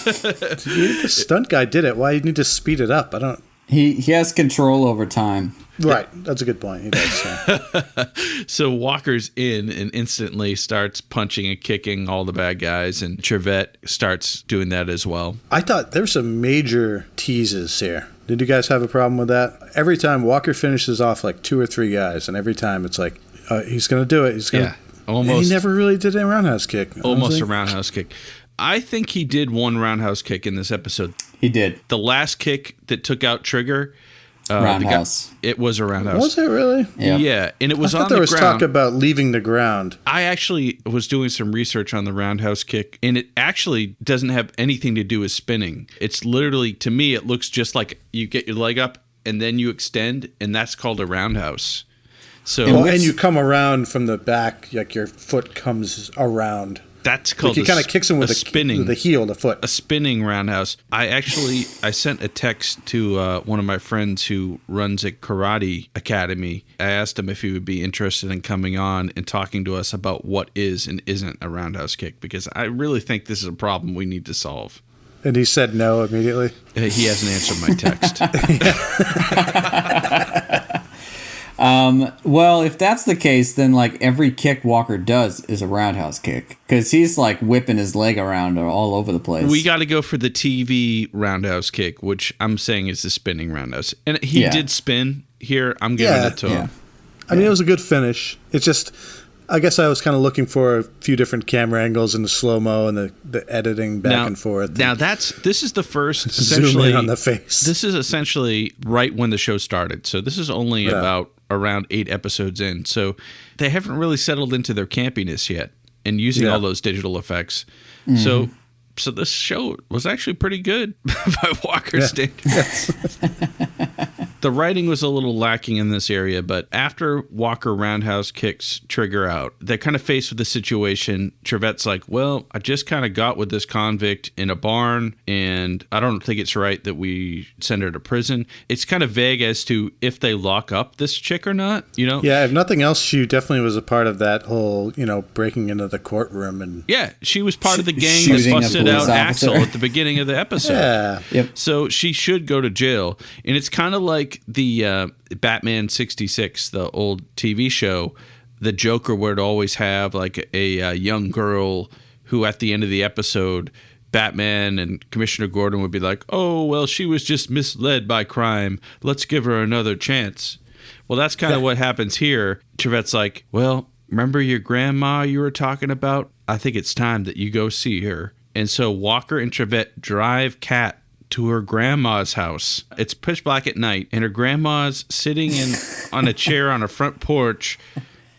The stunt guy did it. Why do you need to speed it up? I don't... He has control over time. Right. That's a good point. He does. Yeah. So Walker's in and instantly starts punching and kicking all the bad guys, and Trivette starts doing that as well. I thought there were some major teases here. Did you guys have a problem with that? Every time Walker finishes off like 2 or 3 guys, and every time it's like, he's going to do it. He's going to... Almost. And he never really did a roundhouse kick. Almost a roundhouse kick. I think he did one roundhouse kick in this episode. He did. The last kick that took out Trigger. Roundhouse. It was a roundhouse. Was it really? Yep. Yeah, and it was I thought on there the was ground. talk about leaving the ground. I actually was doing some research on the roundhouse kick, and it actually doesn't have anything to do with spinning. It's literally, to me, it looks just like you get your leg up and then you extend, and that's called a roundhouse. So Well, and you come around from the back, like your foot comes around. that's called Like he kind of kicks him with spinning. with the heel of the foot. A spinning roundhouse. I sent a text to one of my friends who runs a karate academy. I asked him if he would be interested in coming on and talking to us about what is and isn't a roundhouse kick, because I really think this is a problem we need to solve. And he said no immediately. He hasn't answered my text. Well, if that's the case, then like every kick Walker does is a roundhouse kick, because he's like whipping his leg around all over the place. We got to go for the TV roundhouse kick, which I'm saying is the spinning roundhouse. And he did spin here. I'm giving it to him. I mean, it was a good finish. It's just, I guess I was kind of looking for a few different camera angles and the slow-mo and the editing back and forth. Now this is the first, Zoom essentially, in on the face. This is essentially right when the show started. So this is only about around 8 episodes in. So they haven't really settled into their campiness yet and using all those digital effects. So this show was actually pretty good by Walker's standards. The writing was a little lacking in this area, but after Walker roundhouse kicks Trigger out, they're kind of faced with the situation. Trivette's like, well, I just kind of got with this convict in a barn, and I don't think it's right that we send her to prison. It's kind of vague as to if they lock up this chick or not, you know? Yeah, if nothing else, she definitely was a part of that whole, breaking into the courtroom. And Yeah, she was part of the gang that busted out Axel at the beginning of the episode. Yeah. Yep. So she should go to jail. And it's kind of like the Batman 66, the old TV show, the Joker would always have like a young girl who at the end of the episode, Batman and Commissioner Gordon would be like, oh, well, she was just misled by crime. Let's give her another chance. Well, that's kind of what happens here. Trivette's like, well, remember your grandma you were talking about? I think it's time that you go see her. And so Walker and Trivette drive Kat to her grandma's house. It's pitch black at night, and her grandma's sitting on a chair on a front porch.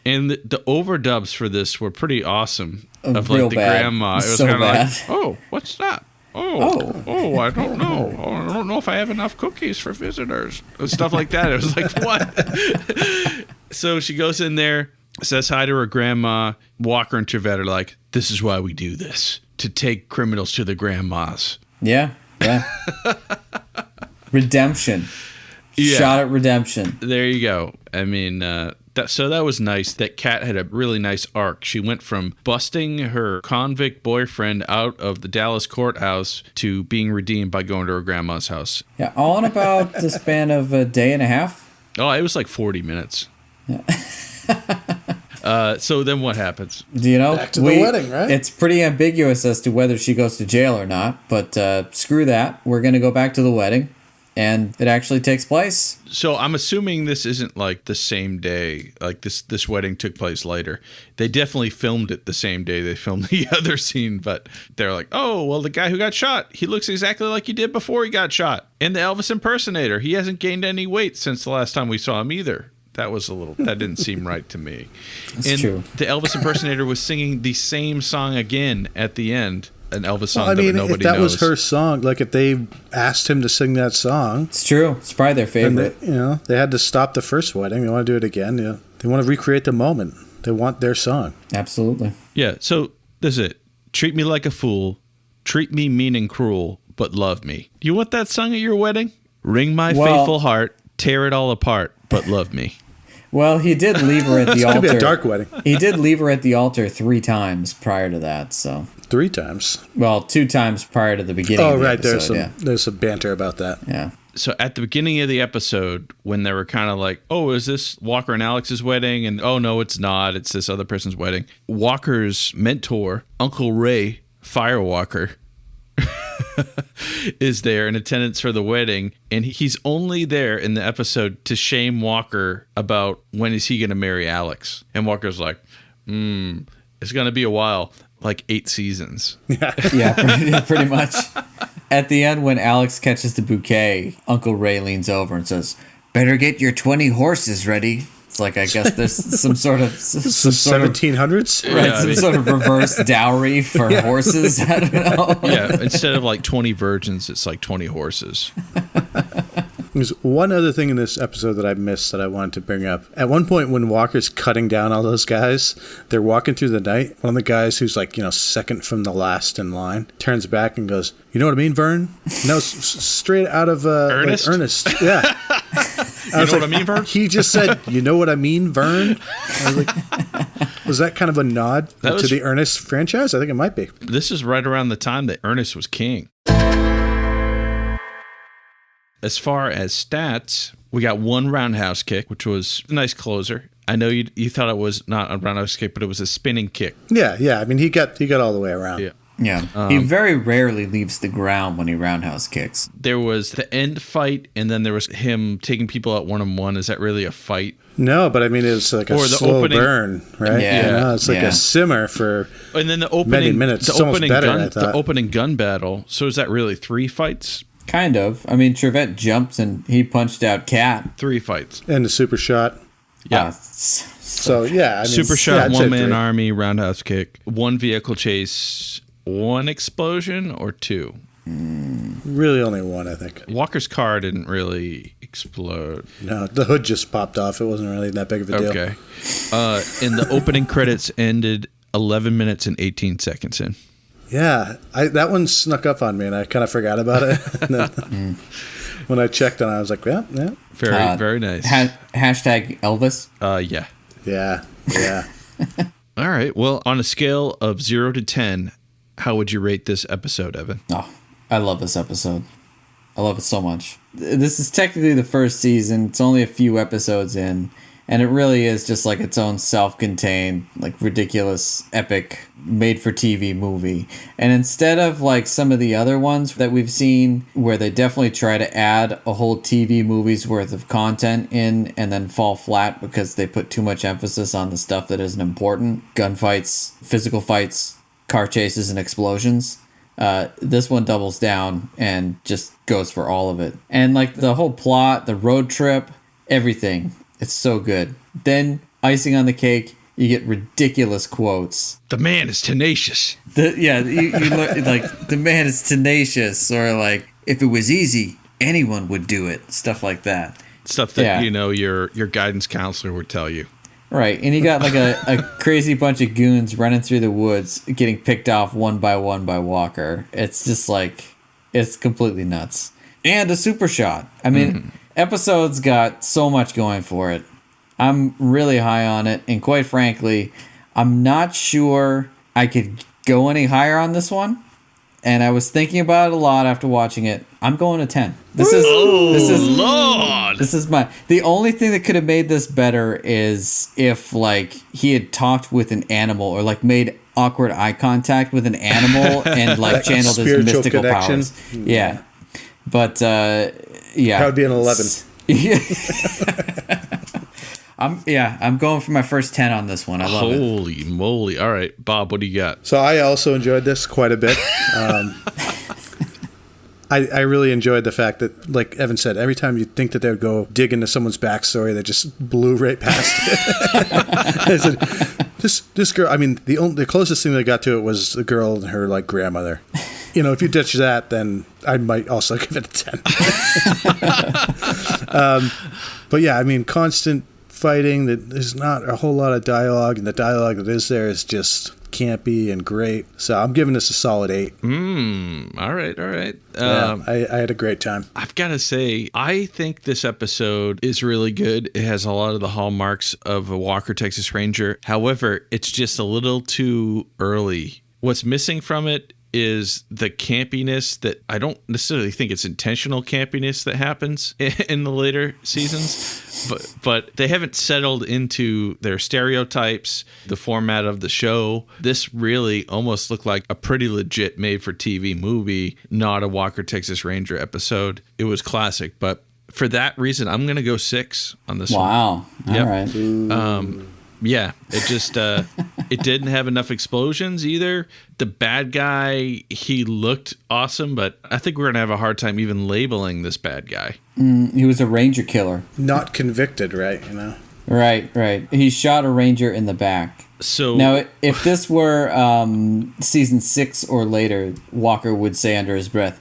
And the overdubs for this were pretty awesome. Of like the grandma. It was so kind of bad. like, oh, what's that? Oh, I don't know. Oh, I don't know if I have enough cookies for visitors. And stuff like that. It was like, what? So she goes in there, says hi to her grandma. Walker and Trivette are like, this is why we do this, to take criminals to the grandmas. Yeah. Redemption. Yeah. Shot at redemption. There you go. I mean, that was nice. That Kat had a really nice arc. She went from busting her convict boyfriend out of the Dallas courthouse to being redeemed by going to her grandma's house. Yeah, all in about the span of a day and a half. Oh, it was like 40 minutes. So then what happens? Back to the wedding, right? It's pretty ambiguous as to whether she goes to jail or not, but screw that. We're going to go back to the wedding, and it actually takes place. So I'm assuming this isn't like the same day, like this wedding took place later. They definitely filmed it the same day they filmed the other scene, but they're like, oh, well, the guy who got shot, he looks exactly like he did before he got shot. And the Elvis impersonator, he hasn't gained any weight since the last time we saw him either. That didn't seem right to me. That's true. The Elvis impersonator was singing the same song again at the end, an Elvis song that nobody knows. If that was her song, like if they asked him to sing that song. It's true. It's probably their favorite. They had to stop the first wedding. They want to do it again. They want to recreate the moment. They want their song. Absolutely. Yeah, so this is it. Treat me like a fool. Treat me mean and cruel, but love me. Do you want that sung at your wedding? Wring my faithful heart, tear it all apart, but love me. Well, he did leave her at the altar. It's going to be a dark wedding. He did leave her at the altar 3 times prior to that, so. 3 times? Well, 2 times prior to the beginning of the episode. There's some banter about that. Yeah. So at the beginning of the episode, when they were kind of like, oh, is this Walker and Alex's wedding? And oh, no, it's not. It's this other person's wedding. Walker's mentor, Uncle Ray Firewalker, is there in attendance for the wedding, and he's only there in the episode to shame Walker about when is he going to marry Alex. And Walker's like, it's going to be a while. like 8 seasons. Yeah, pretty much. At the end, when Alex catches the bouquet, Uncle Ray leans over and says, "Better get your 20 horses ready." It's like, I guess there's some sort of... Some 1700s? Right, Yeah, some sort of reverse dowry for horses. I don't know. Yeah, instead of like 20 virgins, it's like 20 horses. There's one other thing in this episode that I missed that I wanted to bring up. At one point when Walker's cutting down all those guys, they're walking through the night. One of the guys who's like, second from the last in line turns back and goes, "You know what I mean, Vern?" No, straight out of Ernest? Ernest. Yeah. You know what I mean, Vern? He just said, "You know what I mean, Vern?" I was like, was that kind of a nod to the Ernest franchise? I think it might be. This is right around the time that Ernest was king. As far as stats, we got one roundhouse kick, which was a nice closer. I know you thought it was not a roundhouse kick, but it was a spinning kick. Yeah. I mean, he got all the way around. Yeah. Yeah. He very rarely leaves the ground when he roundhouse kicks. There was the end fight, and then there was him taking people out 1-on-1. Is that really a fight? No, but I mean, it's like a slow burn, right? Yeah. It's like a simmer for And then the opening many minutes. It's almost better, I thought. The opening gun battle. So is that really 3 fights? Kind of. I mean, Trivette jumps and he punched out Cat. 3 fights. And the super shot. Yeah. So, yeah. I mean, Super shot, I'd say 1-man 3. army, roundhouse kick, 1 vehicle chase, 1 explosion, or 2? Really only 1, I think. Walker's car didn't really explode. No, the hood just popped off. It wasn't really that big of a deal. Okay. And the opening credits ended 11 minutes and 18 seconds in. Yeah, that one snuck up on me, and I kind of forgot about it. And then when I checked on it, I was like, yeah. Very nice. Hashtag Elvis. Yeah. All right. Well, on a scale of 0 to 10, how would you rate this episode, Evan? Oh, I love this episode. I love it so much. This is technically the first season. It's only a few episodes in, and it really is just like its own self-contained, like ridiculous, epic, made-for-TV movie. And instead of like some of the other ones that we've seen, where they definitely try to add a whole TV movie's worth of content in and then fall flat because they put too much emphasis on the stuff that isn't important, gunfights, physical fights, car chases, and explosions. This one doubles down and just goes for all of it. And like the whole plot, the road trip, everything. It's so good. Then, icing on the cake, you get ridiculous quotes. The man is tenacious. You look like, the man is tenacious, or like, if it was easy, anyone would do it. Stuff like that. Stuff that, your guidance counselor would tell you. Right. And you got like a crazy bunch of goons running through the woods, getting picked off one by one by Walker. It's just like, it's completely nuts. And a super shot. I mean, episode's got so much going for it. I'm really high on it, and quite frankly, I'm not sure I could go any higher on this one. And I was thinking about it a lot after watching it. I'm going to 10. This is Lord. This is the only thing that could have made this better is if like he had talked with an animal or like made awkward eye contact with an animal and like channeled his mystical connection. powers. Yeah. But yeah. That would be an 11. I'm going for my first 10 on this one. I love it. Holy moly. All right, Bob, what do you got? So I also enjoyed this quite a bit. I really enjoyed the fact that, like Evan said, every time you'd think that they would go dig into someone's backstory, they just blew right past it. I said, this girl, I mean, the closest thing they got to it was the girl and her like grandmother. If you ditch that, then I might also give it a 10. But yeah, I mean, constant fighting, that there's not a whole lot of dialogue, and the dialogue that is there is just campy and great. So I'm giving this a solid 8. All right. I had a great time. I've got to say, I think this episode is really good. It has a lot of the hallmarks of a Walker, Texas Ranger. However, it's just a little too early. What's missing from it is the campiness that I don't necessarily think it's intentional campiness that happens in the later seasons, but they haven't settled into their stereotypes, the format of the show. This really almost looked like a pretty legit made-for-TV movie, not a Walker, Texas Ranger episode. It was classic, but for that reason, I'm going to go 6 on this one. Wow. Yep. All right. Yeah, it just It didn't have enough explosions either. The bad guy, he looked awesome, but I think we're going to have a hard time even labeling this bad guy. He was a ranger killer. Not convicted, right? Right. He shot a ranger in the back. So now, if this were season 6 or later, Walker would say under his breath,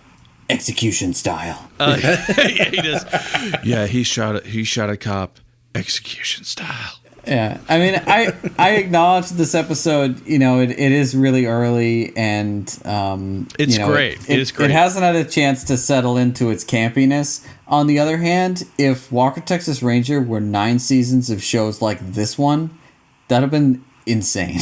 "Execution style." Yeah, he does. Yeah, he shot a cop, execution style. Yeah, I mean, I acknowledge this episode. It is really early, and it's great. It is great. It hasn't had a chance to settle into its campiness. On the other hand, if Walker Texas Ranger were 9 seasons of shows like this one, that'd have been insane.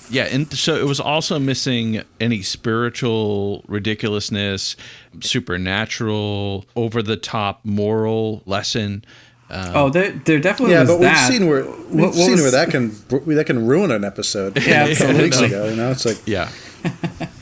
Yeah, and so it was also missing any spiritual ridiculousness, supernatural, over-the-top moral lesson. There definitely was but that. We've seen where that can ruin an episode. Yeah, absolutely. Weeks ago, it's like yeah.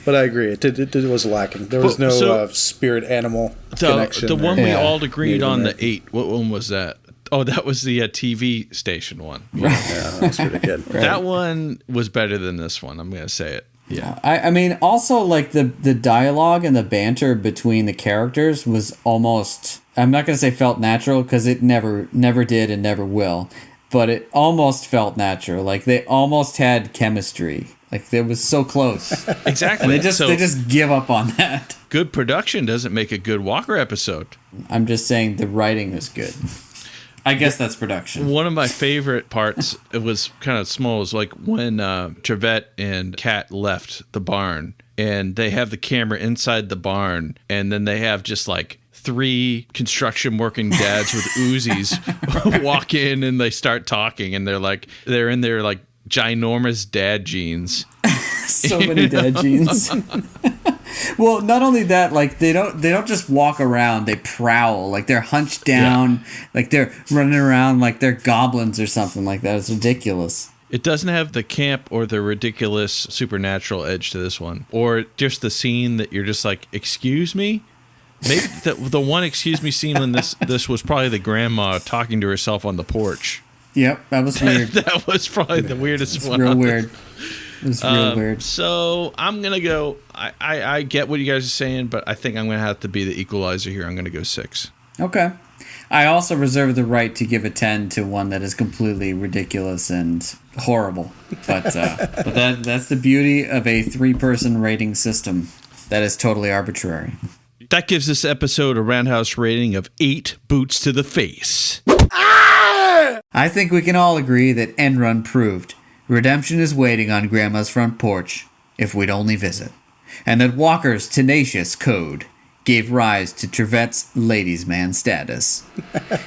But I agree, it was lacking. There was no spirit animal connection. The one we all agreed on, the 8. What one was that? Oh, that was the TV station one. Yeah, that was pretty good. Right. That one was better than this one. I'm going to say it. Yeah. I mean, also, like, the dialogue and the banter between the characters was almost, I'm not going to say felt natural, because it never did and never will, but it almost felt natural. Like, they almost had chemistry. Like, it was so close. Exactly. And they just give up on that. Good production doesn't make a good Walker episode. I'm just saying the writing is good. I guess that's production. One of my favorite parts, it was kind of small, was like when Trivette and Kat left the barn, and they have the camera inside the barn, and then they have just like 3 construction working dads with Uzis walk in, and they start talking, and they're in their like ginormous dad jeans. So many dad jeans. Well, not only that, like they don't just walk around, they prowl. Like they're hunched down, like they're running around like they're goblins or something like that. It's ridiculous. It doesn't have the camp or the ridiculous supernatural edge to this one. Or just the scene that you're just like, excuse me? Maybe the one excuse me scene when this was probably the grandma talking to herself on the porch. Yep, that was weird. That was probably the weirdest one. Real weird. It was real weird. So I'm going to go, I get what you guys are saying, but I think I'm going to have to be the equalizer here. I'm going to go 6. Okay. I also reserve the right to give a 10 to one that is completely ridiculous and horrible. But that's the beauty of a 3-person rating system. That is totally arbitrary. That gives this episode a Roundhouse rating of 8 boots to the face. I think we can all agree that End Run proved redemption is waiting on Grandma's front porch if we'd only visit, and that Walker's tenacious code gave rise to Trivette's ladies' man status.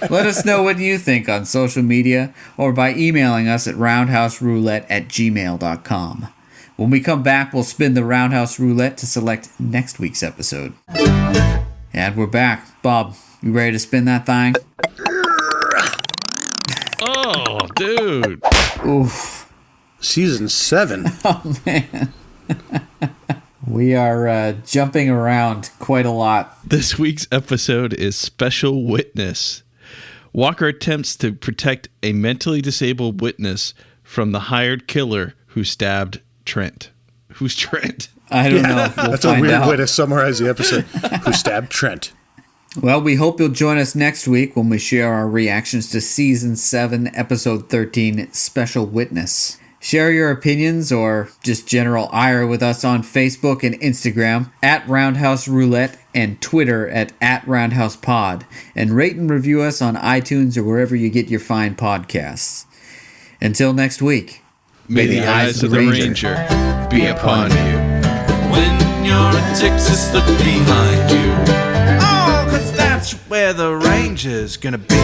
Let us know what you think on social media or by emailing us at roundhouseroulette@gmail.com. When we come back, we'll spin the Roundhouse Roulette to select next week's episode. And we're back. Bob, you ready to spin that thing? Oh, dude. Oof. Season 7. Oh, man. We are jumping around quite a lot. This week's episode is Special Witness. Walker attempts to protect a mentally disabled witness from the hired killer who stabbed Trent. Who's Trent? I don't know. That's a weird way to summarize the episode. Who stabbed Trent? Well, we hope you'll join us next week when we share our reactions to Season 7, Episode 13, Special Witness. Share your opinions or just general ire with us on Facebook and Instagram at Roundhouse Roulette and Twitter at @RoundhousePod. And rate and review us on iTunes or wherever you get your fine podcasts. Until next week, may the eyes of the Ranger be upon you. When you're in Texas, look behind you. Oh, 'cause that's where the Ranger's gonna be.